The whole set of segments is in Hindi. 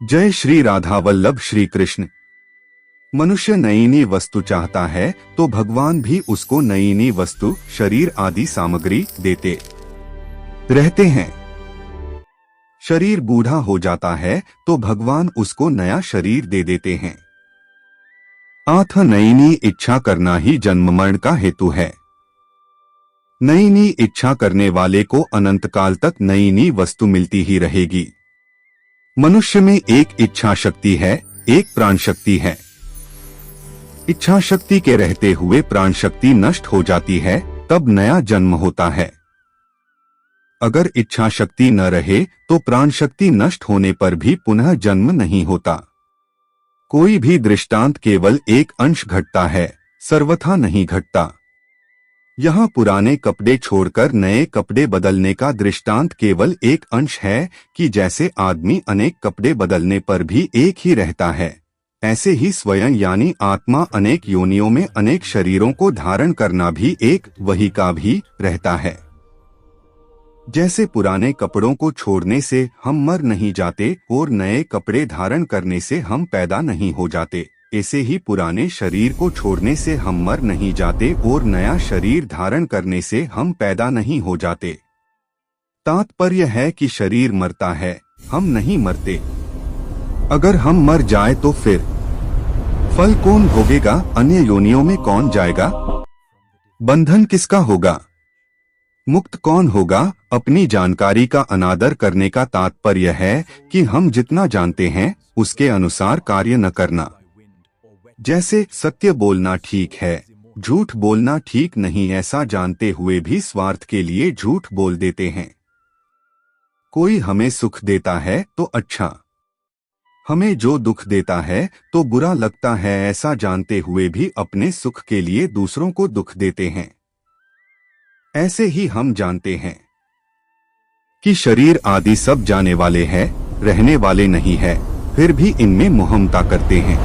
जय श्री राधा वल्लभ श्री कृष्ण। मनुष्य नई नई वस्तु चाहता है तो भगवान भी उसको नई नई वस्तु, शरीर आदि सामग्री देते रहते हैं। शरीर बूढ़ा हो जाता है तो भगवान उसको नया शरीर दे देते हैं। आठ नई नई इच्छा करना ही जन्म मरण का हेतु है। नई नई इच्छा करने वाले को अनंत काल तक नई नई वस्तु मिलती ही रहेगी। मनुष्य में एक इच्छा शक्ति है, एक प्राण शक्ति है। इच्छा शक्ति के रहते हुए प्राण शक्ति नष्ट हो जाती है, तब नया जन्म होता है। अगर इच्छा शक्ति न रहे तो प्राण शक्ति नष्ट होने पर भी पुनः जन्म नहीं होता। कोई भी दृष्टांत केवल एक अंश घटता है, सर्वथा नहीं घटता। यहाँ पुराने कपड़े छोड़कर नए कपड़े बदलने का दृष्टांत केवल एक अंश है कि जैसे आदमी अनेक कपड़े बदलने पर भी एक ही रहता है, ऐसे ही स्वयं यानी आत्मा अनेक योनियों में अनेक शरीरों को धारण करना भी एक वही का भी रहता है। जैसे पुराने कपड़ों को छोड़ने से हम मर नहीं जाते और नए कपड़े धारण करने से हम पैदा नहीं हो जाते, ऐसे ही पुराने शरीर को छोड़ने से हम मर नहीं जाते और नया शरीर धारण करने से हम पैदा नहीं हो जाते। तात्पर्य है कि शरीर मरता है, हम नहीं मरते। अगर हम मर जाए तो फिर फल कौन भोगेगा? अन्य योनियों में कौन जाएगा? बंधन किसका होगा? मुक्त कौन होगा? अपनी जानकारी का अनादर करने का तात्पर्य है कि हम जितना जानते हैं उसके अनुसार कार्य न करना। जैसे सत्य बोलना ठीक है, झूठ बोलना ठीक नहीं, ऐसा जानते हुए भी स्वार्थ के लिए झूठ बोल देते हैं। कोई हमें सुख देता है तो अच्छा, हमें जो दुख देता है तो बुरा लगता है, ऐसा जानते हुए भी अपने सुख के लिए दूसरों को दुख देते हैं। ऐसे ही हम जानते हैं कि शरीर आदि सब जाने वाले हैं, रहने वाले नहीं है, फिर भी इनमें मोहमता करते हैं।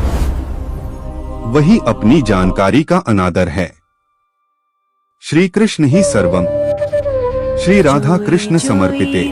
वही अपनी जानकारी का अनादर है। श्री कृष्ण ही सर्वम। श्री राधा कृष्ण समर्पिते।